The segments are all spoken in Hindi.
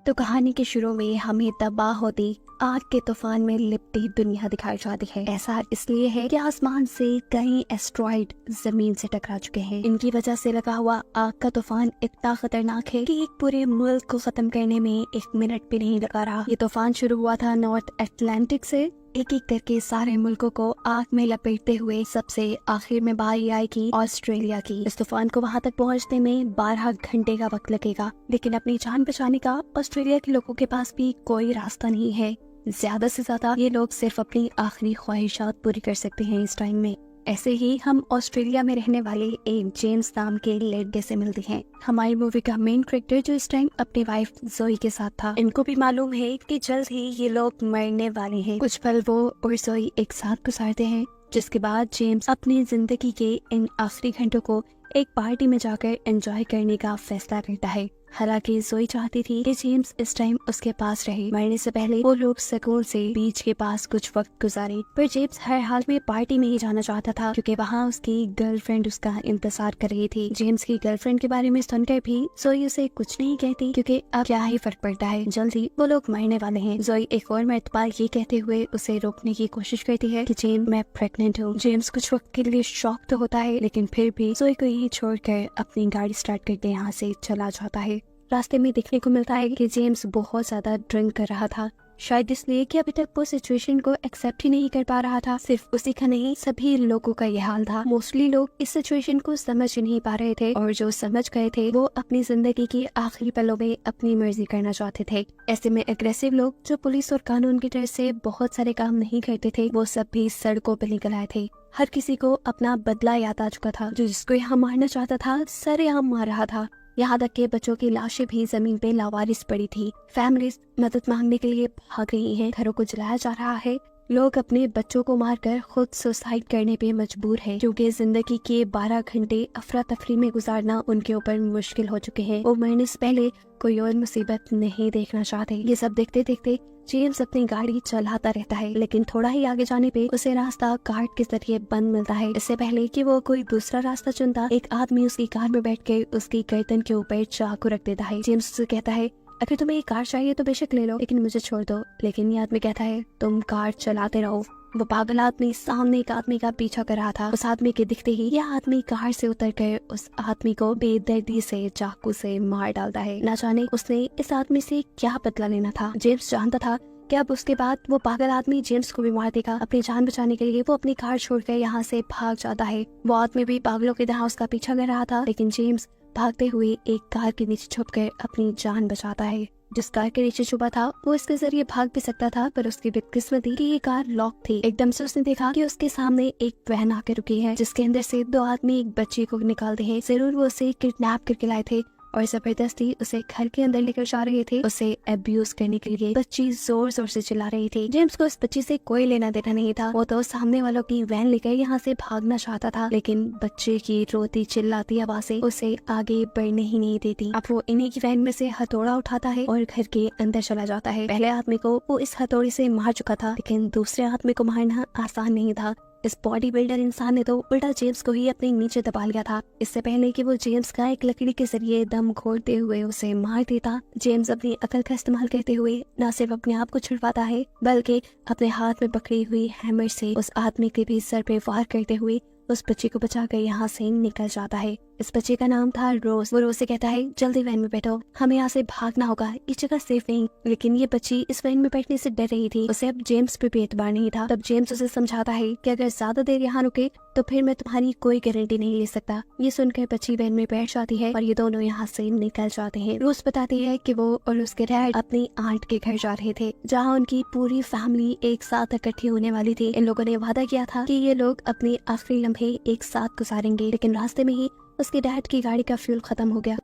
तो कहानी के शुरू में हमें तबाह होती आग के तूफान में लिपटी दुनिया दिखाई जाती है। ऐसा इसलिए है कि आसमान से कई एस्ट्रॉइड जमीन से टकरा चुके हैं। इनकी वजह से लगा हुआ आग का तूफान इतना खतरनाक है कि एक पूरे मुल्क को खत्म करने में 1 मिनट भी नहीं लगा रहा। ये तूफान शुरू हुआ था नॉर्थ अटलांटिक से। एक एक करके सारे मुल्कों को आग में लपेटते हुए सबसे आखिर में बारी आएगी ऑस्ट्रेलिया की। इस तूफान को वहां तक पहुंचने में 12 घंटे का वक्त लगेगा, लेकिन अपनी जान बचाने का ऑस्ट्रेलिया के लोगों के पास भी कोई रास्ता नहीं है। ज्यादा से ज्यादा ये लोग सिर्फ अपनी आखिरी ख्वाहिशात पूरी कर सकते हैं इस टाइम में। ऐसे ही हम ऑस्ट्रेलिया में रहने वाले एक जेम्स नाम के लड़के से मिलते हैं। हमारी मूवी का मेन कैरेक्टर जो इस टाइम अपनी वाइफ जोई के साथ था। इनको भी मालूम है कि जल्द ही ये लोग मरने वाले हैं। कुछ पल वो और जोई एक साथ गुजारते हैं, जिसके बाद जेम्स अपनी जिंदगी के इन आखिरी घंटों को एक पार्टी में जाकर एंजॉय करने का फैसला करता है। हालांकि जोई चाहती थी कि जेम्स इस टाइम उसके पास रहे। मरने से पहले वो लोग सुकून से बीच के पास कुछ वक्त गुजारे, पर जेम्स हर हाल में पार्टी में ही जाना चाहता था क्योंकि वहाँ उसकी गर्लफ्रेंड उसका इंतजार कर रही थी। जेम्स की गर्लफ्रेंड के बारे में सुनकर भी जोई उसे कुछ नहीं कहती क्योंकि अब क्या ही फर्क पड़ता है, जल्द ही वो लोग मरने वाले हैं। जोई एक और मर्तबा ये कहते हुए उसे रोकने की कोशिश करती है कि जेम्स, मैं प्रेग्नेंट हूँ। जेम्स कुछ वक्त के लिए शॉक तो होता है, लेकिन फिर भी जोई को यही छोड़कर अपनी गाड़ी स्टार्ट करके यहाँ से चला जाता है। रास्ते में देखने को मिलता है कि जेम्स बहुत ज्यादा ड्रिंक कर रहा था, शायद इसलिए कि अभी तक वो सिचुएशन को एक्सेप्ट ही नहीं कर पा रहा था। सिर्फ उसी का नहीं, सभी लोगों का यह हाल था। मोस्टली लोग इस सिचुएशन को समझ ही नहीं पा रहे थे, और जो समझ गए थे वो अपनी जिंदगी की आखिरी पलों में अपनी मर्जी करना चाहते थे। ऐसे में एग्रेसिव लोग जो पुलिस और कानून की डर से बहुत सारे काम नहीं करते थे, वो सब भी सड़कों पर निकल आए थे। हर किसी को अपना बदला याद आ चुका था। जो जिसको यहाँ मारना चाहता था सरेआम मार रहा था। यहाँ तक के बच्चों की लाशें भी जमीन पे लावारिस पड़ी थी। फैमिलीज मदद मांगने के लिए भाग रही हैं, घरों को जलाया जा रहा है। लोग अपने बच्चों को मारकर खुद सुसाइड करने पे मजबूर हैं, क्योंकि जिंदगी के 12 घंटे अफरा तफरी में गुजारना उनके ऊपर मुश्किल हो चुके हैं। वो मरने से पहले कोई और मुसीबत नहीं देखना चाहते। ये सब देखते देखते जेम्स अपनी गाड़ी चलाता रहता है, लेकिन थोड़ा ही आगे जाने पे उसे रास्ता कार्ड के जरिए बंद मिलता है। इससे पहले कि वो कोई दूसरा रास्ता चुनता, एक आदमी उसकी कार में बैठ के उसकी गर्दन के ऊपर चाकू रख देता है। जेम्स उसे कहता है, अगर तुम्हें एक कार चाहिए तो बेशक ले लो, लेकिन मुझे छोड़ दो। लेकिन ये आदमी कहता है, तुम कार चलाते रहो। वो पागल आदमी सामने एक आदमी का पीछा कर रहा था। उस आदमी के दिखते ही यह आदमी कार से उतरकर उस आदमी को बेदर्दी से चाकू से मार डालता है। न जाने उसने इस आदमी से क्या बदला लेना था। जेम्स जानता था कि अब उसके बाद वो पागल आदमी जेम्स को भी मार देगा। अपनी जान बचाने के लिए वो अपनी कार छोड़कर यहाँ से भाग जाता है। वो आदमी भी पागलों की तरह उसका पीछा कर रहा था, लेकिन जेम्स भागते हुए एक कार के नीचे छुपकर अपनी जान बचाता है। जिस कार के नीचे छुपा था वो इसके जरिए भाग भी सकता था, पर उसकी बदकिस्मती कि ये कार लॉक थी। एकदम से उसने देखा कि उसके सामने एक वैन आकर रुकी है, जिसके अंदर से 2 आदमी एक बच्ची को निकालते हैं। जरूर वो उसे किडनैप करके लाए थे और जबरदस्ती उसे घर के अंदर लेकर जा रहे थे, उसे अब्यूज करने के लिए। बच्ची जोर जोर से चिल्ला रही थी। जेम्स को इस बच्ची से कोई लेना देना नहीं था। वो तो सामने वालों की वैन लेकर यहाँ से भागना चाहता था, लेकिन बच्चे की रोती चिल्लाती आवाजें उसे आगे बढ़ने ही नहीं देती। अब वो इन्हीं की वैन में से हथौड़ा उठाता है और घर के अंदर चला जाता है। पहले आदमी को वो इस हथौड़े से मार चुका था, लेकिन दूसरे आदमी को मारना आसान नहीं था। इस बॉडी बिल्डर इंसान ने तो उल्टा जेम्स को ही अपने नीचे दबा लिया था। इससे पहले कि वो जेम्स का एक लकड़ी के जरिए दम घोटते हुए उसे मार देता, जेम्स अपनी अकल का इस्तेमाल करते हुए न सिर्फ अपने आप को छुड़वाता है, बल्कि अपने हाथ में पकड़ी हुई हैमर से उस आदमी के भी सर पे वार करते हुए उस बच्ची को बचाकर यहाँ से निकल जाता है। इस बच्चे का नाम था रोज। वो रोज से कहता है, जल्दी वैन में बैठो, हमें यहाँ से भागना होगा, ये जगह सेफ नहीं। लेकिन ये बच्ची इस वैन में बैठने से डर रही थी। उसे अब जेम्स पे भी एतबार नहीं था। तब जेम्स उसे समझाता है कि अगर ज्यादा देर यहाँ रुके तो फिर मैं तुम्हारी कोई गारंटी नहीं ले सकता। ये सुनकर बच्ची वैन में बैठ जाती है और ये दोनों यहाँ से निकल जाते हैं। रोज बताती है कि वो और उसके डैड अपनी आंट के घर जा रहे थे, जहाँ उनकी पूरी फैमिली एक साथ इकट्ठी होने वाली थी। इन लोगों ने वादा किया था कि ये लोग अपने आखिरी लम्हे एक साथ गुजारेंगे, लेकिन रास्ते में ही उसके डैड की गाड़ी का फ्यूल खत्म हो गया।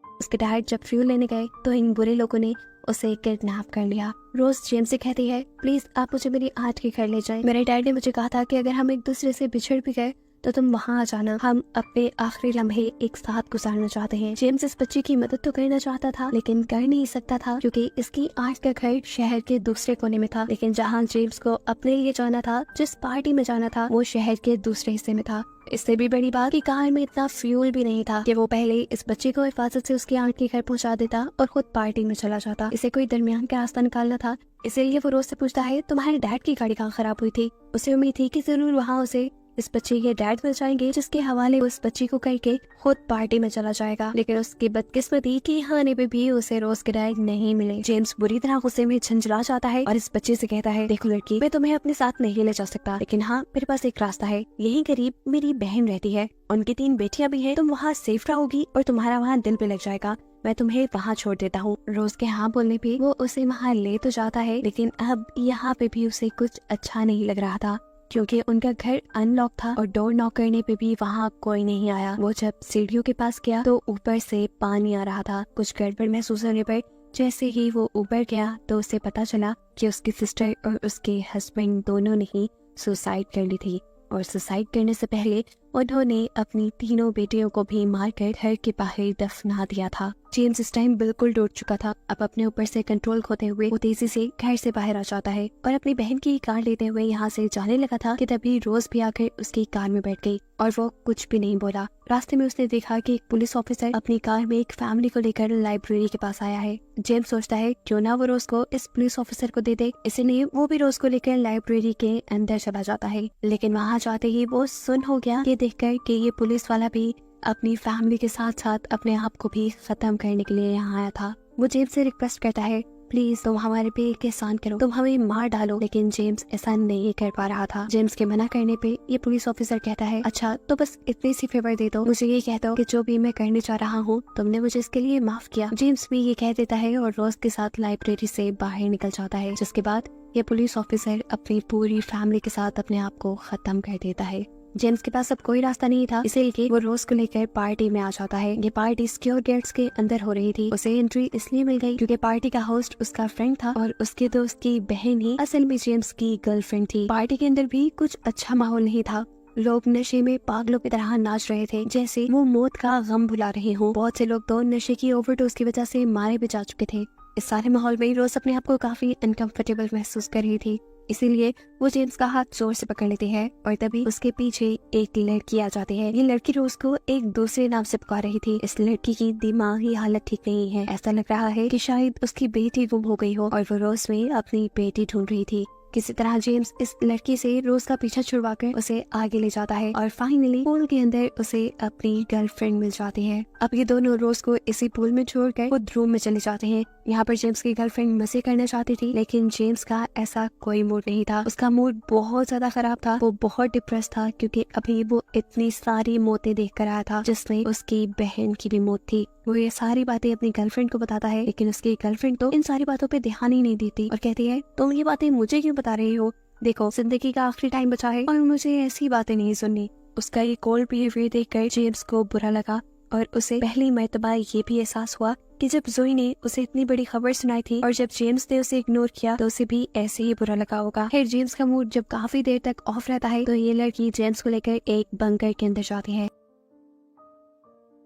उसके डैड जब फ्यूल लेने गए तो इन बुरे लोगों ने उसे किडनैप कर लिया। रोज जेम्स से कहती है, प्लीज आप मुझे मेरी आंट के घर ले जाएं। मेरे डैड ने मुझे कहा था कि अगर हम एक दूसरे से बिछड़ भी गए तो तुम वहाँ आ जाना, हम अपने आखिरी लम्हे एक साथ गुजारना चाहते हैं। जेम्स इस बच्चे की मदद तो करना चाहता था लेकिन कर नहीं सकता था क्योंकि इसकी आर्ट का घर शहर के दूसरे कोने में था। लेकिन जहाँ जेम्स को अपने लिए जाना था, जिस पार्टी में जाना था, वो शहर के दूसरे हिस्से में था। इससे भी बड़ी बात कि कार में इतना फ्यूल भी नहीं था कि वो पहले इस बच्चे को हिफाजत से उसके आंट के घर पहुंचा देता और खुद पार्टी में चला जाता। इसे कोई दरमियान का रास्ता निकालना था, इसीलिए वो रोज से पूछता है तुम्हारे डैड की गाड़ी कहाँ खराब हुई थी। उसे उम्मीद थी कि जरूर वहाँ उसे इस बच्चे के डैड मिल जाएंगे, जिसके हवाले उस बच्ची को करके खुद पार्टी में चला जाएगा। लेकिन उसकी बदकिस्मती की हानि पे भी उसे रोज के डैड नहीं मिले। जेम्स बुरी तरह गुस्से में झंझला जाता है और इस बच्चे से कहता है, देखो लड़की, मैं तुम्हें अपने साथ नहीं ले जा सकता, लेकिन हाँ मेरे पास एक रास्ता है। यहीं करीब मेरी बहन रहती है, उनकी 3 बेटियां भी हैं, तुम वहाँ सेफ रहोगी और तुम्हारा वहाँ दिल पे लग जाएगा। मैं तुम्हें वहाँ छोड़ देता हूँ। रोज के हाँ बोलने पे वो उसे वहाँ ले तो जाता है, लेकिन अब यहाँ पे भी उसे कुछ अच्छा नहीं लग रहा था क्योंकि उनका घर अनलॉक था और डोर नॉक करने पे भी वहाँ कोई नहीं आया। वो जब सीढ़ियों के पास गया तो ऊपर से पानी आ रहा था। कुछ गड़बड़ महसूस होने पर जैसे ही वो ऊपर गया तो उसे पता चला कि उसकी सिस्टर और उसके हस्बैंड दोनों ने ही सुसाइड कर ली थी और सुसाइड करने से पहले उन्होंने अपनी 3 बेटियों को भी मारकर घर के बाहर दफना दिया था। जेम्स इस टाइम बिल्कुल डूब चुका था। अब अपने ऊपर से कंट्रोल खोते हुए वो तेजी से घर से बाहर आ जाता है और अपनी बहन की कार लेते हुए यहाँ से जाने लगा था कि तभी रोज भी आकर उसकी कार में बैठ गई और वो कुछ भी नहीं बोला। रास्ते में उसने देखा कि एक पुलिस ऑफिसर अपनी कार में एक फैमिली को लेकर लाइब्रेरी के पास आया है। जेम्स सोचता है क्यों ना वो रोज को इस पुलिस ऑफिसर को दे दे, इसलिए वो भी रोज को लेकर लाइब्रेरी के अंदर चला जाता है। लेकिन वहाँ जाते ही वो सुन हो गया ये देखकर कि ये पुलिस वाला भी अपनी फैमिली के साथ साथ अपने आप को भी खत्म करने के लिए यहाँ आया था। वो जेम्स से रिक्वेस्ट करता है, प्लीज तुम हमारे पे एक एहसान करो, तुम हमें मार डालो। लेकिन जेम्स ऐसा नहीं कर पा रहा था। जेम्स के मना करने पे ये पुलिस ऑफिसर कहता है, अच्छा तो बस इतनी सी फेवर दे दो, मुझे ये कहता हो कि जो भी मैं करने जा रहा हूँ तुमने मुझे इसके लिए माफ किया। जेम्स भी ये कह देता है और रोज के साथ लाइब्रेरी से बाहर निकल जाता है, जिसके बाद ये पुलिस ऑफिसर अपनी पूरी फैमिली के साथ अपने आप को खत्म कर देता है। जेम्स के पास अब कोई रास्ता नहीं था, इसीलिए वो रोज को लेकर पार्टी में आ जाता है। ये पार्टी सिक्योर गेट्स के अंदर हो रही थी। उसे एंट्री इसलिए मिल गई क्योंकि पार्टी का होस्ट उसका फ्रेंड था और उसके दोस्त की बहन ही असल में जेम्स की गर्लफ्रेंड थी। पार्टी के अंदर भी कुछ अच्छा माहौल नहीं था। लोग नशे में पागलों की तरह नाच रहे थे, जैसे वो मौत का गम भुला रहे हो। बहुत से लोग तो नशे की ओवरडोज की वजह से मारे भी जा चुके थे। इस सारे माहौल में रोज अपने आप को काफी अनकंफर्टेबल महसूस कर रही थी, इसीलिए वो जेम्स का हाथ जोर से पकड़ लेती है और तभी उसके पीछे एक लड़की आ जाती है। ये लड़की रोज को एक दूसरे नाम से पुकार रही थी। इस लड़की की दिमागी हालत ठीक नहीं है। ऐसा लग रहा है कि शायद उसकी बेटी गुम हो गई हो और वो रोज में अपनी बेटी ढूंढ रही थी। किसी तरह जेम्स इस लड़की से रोज का पीछा छुड़वाकर उसे आगे ले जाता है और फाइनली पूल के अंदर उसे अपनी गर्लफ्रेंड मिल जाती है। अब ये दोनों रोज को इसी पूल में छोड़कर खुद रूम में चले जाते हैं। यहाँ पर जेम्स की गर्लफ्रेंड मजे करना चाहती थी, लेकिन जेम्स का ऐसा कोई मूड नहीं था। उसका मूड बहुत ज्यादा खराब था। वो बहुत डिप्रेस था क्योंकि अभी वो इतनी सारी मौतें देख कर आया था, जिसमें उसकी बहन की भी मौत थी। वो ये सारी बातें अपनी गर्लफ्रेंड को बताता है, लेकिन उसकी गर्लफ्रेंड तो इन सारी बातों पे ध्यान ही नहीं देती और कहती है, तुम ये बातें मुझे क्यों बता रही हो? देखो जिंदगी का आखिरी टाइम बचा है और मुझे ऐसी बातें नहीं सुननी। उसका ये कोल्ड बिहेवियर देखकर जेम्स को बुरा लगा और उसे पहली मर्तबा ये भी एहसास हुआ कि जब जोई ने उसे इतनी बड़ी खबर सुनाई थी और जब जेम्स ने उसे इग्नोर किया तो उसे भी ऐसे ही बुरा लगा होगा। फिर जेम्स का मूड जब काफी देर तक ऑफ रहता है तो ये लड़की जेम्स को लेकर एक बंकर के अंदर जाती है।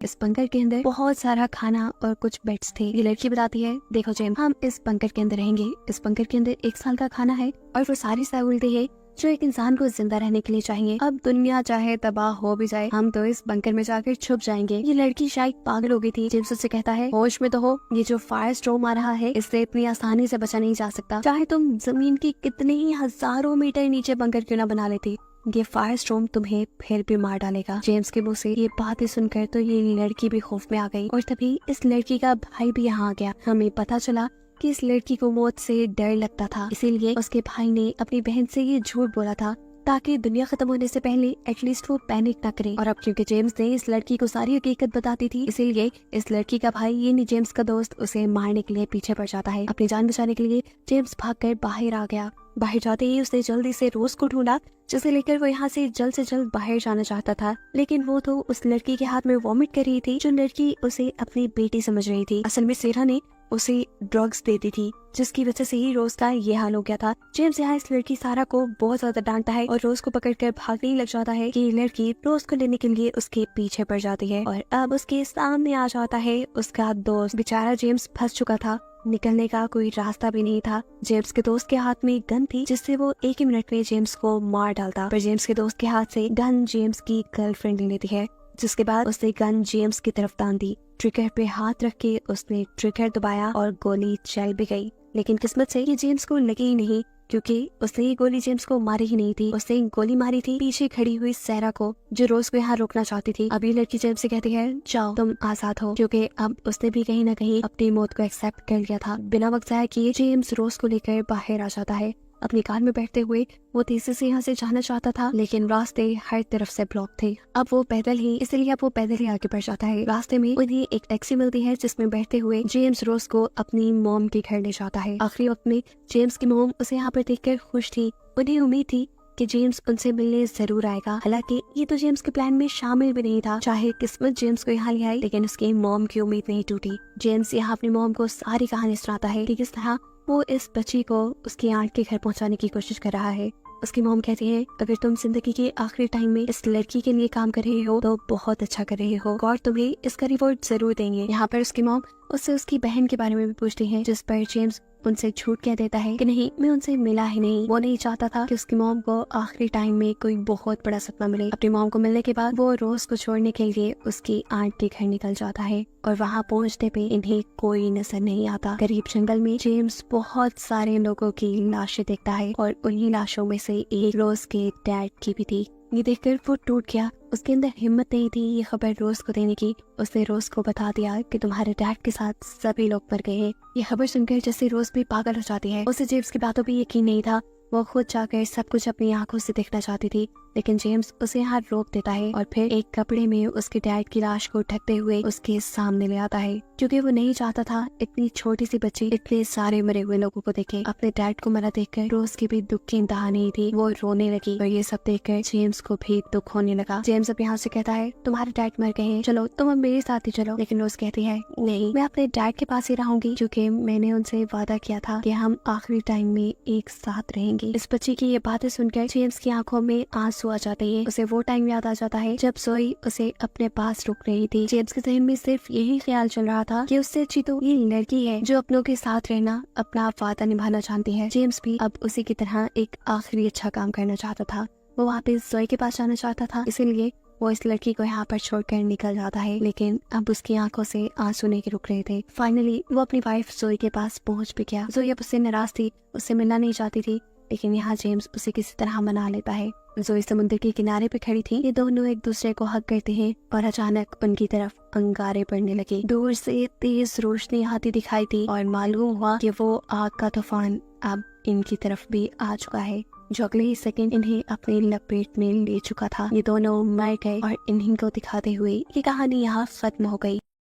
इस बंकर के अंदर बहुत सारा खाना और कुछ बेड्स थे। ये लड़की बताती है, देखो जेम्स, हम इस बंकर के अंदर रहेंगे। इस बंकर के अंदर 1 साल का खाना है और वो सारी सहूलतें हैं जो एक इंसान को जिंदा रहने के लिए चाहिए। अब दुनिया चाहे तबाह हो भी जाए, हम तो इस बंकर में जाकर छुप जाएंगे। ये लड़की शायद पागल हो गई थी। जेम्स उससे कहता है, होश में तो हो, ये जो फायर स्टॉर्म आ रहा है इससे इतनी आसानी से बचा नहीं जा सकता। चाहे तुम जमीन की कितने ही हजारों मीटर नीचे बंकर क्यों ना बना लेती, ये फायर स्टॉर्म तुम्हें फिर भी मार डालेगा। जेम्स के मुंह से ये बातें सुनकर तो ये लड़की भी खौफ में आ गई और तभी इस लड़की का भाई भी यहाँ आ गया। हमें पता चला कि इस लड़की को मौत से डर लगता था, इसीलिए उसके भाई ने अपनी बहन से ये झूठ बोला था ताकि दुनिया खत्म होने से पहले एटलीस्ट वो पैनिक ना करे। और अब क्योंकि जेम्स ने इस लड़की को सारी हकीकत बताती थी, इसीलिए इस लड़की का भाई यानी जेम्स का दोस्त उसे मारने के लिए पीछे पड़ जाता है। अपनी जान बचाने के लिए जेम्स भागकर बाहर आ गया। बाहर जाते ही उसने जल्दी से रोज को ढूंढा, जिसे लेकर वो यहाँ से जल्द बाहर जाना चाहता था, लेकिन वो तो उस लड़की के हाथ में वॉमिट कर रही थी जो लड़की उसे अपनी बेटी समझ रही थी। असल में सेरा ने उसे ड्रग्स देती थी, जिसकी वजह से ही रोज का ये हाल हो गया था। जेम्स यहाँ इस लड़की सारा को बहुत ज्यादा डांटता है और रोज को पकड़कर भागने लग जाता है कि लड़की रोज को लेने के लिए उसके पीछे पड़ जाती है। और अब उसके सामने आ जाता है उसका दोस्त। बेचारा जेम्स फंस चुका था, निकलने का कोई रास्ता भी नहीं था। जेम्स के दोस्त के हाथ में गन थी, जिससे वो एक ही मिनट में जेम्स को मार डालता। पर जेम्स के दोस्त के हाथ से गन जेम्स की गर्लफ्रेंड ले लेती है, जिसके बाद उसने गन जेम्स की तरफ तान दी। ट्रिगर पे हाथ रख के उसने ट्रिगर दबाया और गोली चल भी गई। लेकिन किस्मत से ये जेम्स को लगी ही नहीं, क्योंकि उसने ये गोली जेम्स को मारी ही नहीं थी। उसने गोली मारी थी पीछे खड़ी हुई सैरा को, जो रोज को यहाँ रोकना चाहती थी। अभी लड़की जेम्स से कहती है, जाओ तुम आजाद हो, क्योंकि अब उसने भी कहीं ना कहीं अपनी मौत को एक्सेप्ट कर लिया था। बिना वक्त जाया किए जेम्स रोज को लेकर बाहर आ जाता है। अपनी कार में बैठते हुए वो तेजी से यहाँ से जाना चाहता था, लेकिन रास्ते हर तरफ से ब्लॉक थे। अब वो पैदल ही आगे बढ़ जाता है। रास्ते में उन्हें एक टैक्सी मिलती है, जिसमें बैठते हुए जेम्स रोज को अपनी मॉम के घर ले जाता है। आखिरी वक्त में जेम्स की मॉम उसे यहाँ पर देखकर खुश थी। उन्हें उम्मीद थी कि जेम्स उनसे मिलने जरूर आएगा। हालांकि ये तो जेम्स के प्लान में शामिल भी नहीं था। चाहे किस्मत जेम्स को यहाँ ले आई, लेकिन उसकी मॉम की उम्मीद नहीं टूटी। जेम्स यहाँ अपनी मॉम को सारी कहानी सुनाता है कि किस तरह वो इस बच्ची को उसकी आंट के घर पहुंचाने की कोशिश कर रहा है। उसकी मॉम कहती है, अगर तुम जिंदगी के आखिरी टाइम में इस लड़की के लिए काम कर रहे हो तो बहुत अच्छा कर रहे हो, और तुम्हें इसका रिवॉर्ड जरूर देंगे। यहाँ पर उसकी मॉम उससे उसकी बहन के बारे में भी पूछती है, जिस पर जेम्स उनसे झूठ कह देता है कि नहीं, मैं उनसे मिला ही नहीं। वो नहीं चाहता था कि उसकी मॉम को आखिरी टाइम में कोई बहुत बड़ा सपना मिले। अपनी मॉम को मिलने के बाद वो रोज को छोड़ने के लिए उसकी आंट के घर निकल जाता है, और वहाँ पहुँचने पे इन्हें कोई नजर नहीं आता। करीब जंगल में जेम्स बहुत सारे लोगों की लाशें देखता है, और उन्हीं लाशों में से एक रोज के डैड की भी थी। ये देखकर वो टूट गया। उसके अंदर हिम्मत नहीं थी ये खबर रोज को देने की। उसने रोज को बता दिया कि तुम्हारे डैड के साथ सभी लोग मर गए हैं। ये खबर सुनकर जैसे रोज भी पागल हो जाती है। उसे जेम्स की बातों पे यकीन नहीं था। वो खुद जाकर सब कुछ अपनी आंखों से देखना चाहती थी, लेकिन जेम्स उसे यहाँ रोक देता है और फिर एक कपड़े में उसके डैड की लाश को ढकते हुए उसके सामने ले आता है, क्योंकि वो नहीं चाहता था इतनी छोटी सी बच्ची इतने सारे मरे हुए लोगों को देखे। अपने डैड को मरा देखकर रोज की भी दुख की इंतहा नहीं थी। वो रोने लगी और ये सब देखकर जेम्स को भी दुख होने लगा। जेम्स अब यहाँ से कहता है, तुम्हारे डैड मर गए हैं, चलो तुम अब मेरे साथ ही चलो। लेकिन रोज कहती है, नहीं, मैं अपने डैड के पास ही रहूंगी, क्योंकि मैंने उनसे वादा किया था कि हम आखिरी टाइम में एक साथ रहेंगे। इस बच्ची की ये बातें सुनकर जेम्स की आंखों में आंसू आ जाते हैं। उसे वो टाइम याद आ जाता है जब जोई उसे अपने पास रुक रही थी। जेम्स के जहन में सिर्फ यही ख्याल चल रहा था कि उससे अच्छी तो ये लड़की है जो अपनों के साथ रहना, अपना वादा निभाना चाहती है। जेम्स भी अब उसी की तरह एक आखिरी अच्छा काम करना चाहता था। वो वापस जोई के पास जाना चाहता था, इसीलिए वो इस लड़की को यहाँ पर छोड़कर निकल जाता है। लेकिन अब उसकी आंखों से आंसू नहीं रुक रहे थे। फाइनली वो अपनी वाइफ जोई के पास पहुँच भी गया। जोई अब उससे नाराज थी, उससे मिलना नहीं चाहती थी, लेकिन यहाँ जेम्स उसे किसी तरह मना लेता है। जोई समुद्र के किनारे पे खड़ी थी। ये दोनों एक दूसरे को हक करते हैं और अचानक उनकी तरफ अंगारे पड़ने लगे। दूर से तेज रोशनी आती दिखाई दी और मालूम हुआ कि वो आग का तूफान अब इनकी तरफ भी आ चुका है, जो अगले ही सेकंड इन्हें अपनी लपेट में ले चुका था। ये दोनों मर गए और इन्हीं को दिखाते हुए ये कहानी यहाँ खत्म हो गई।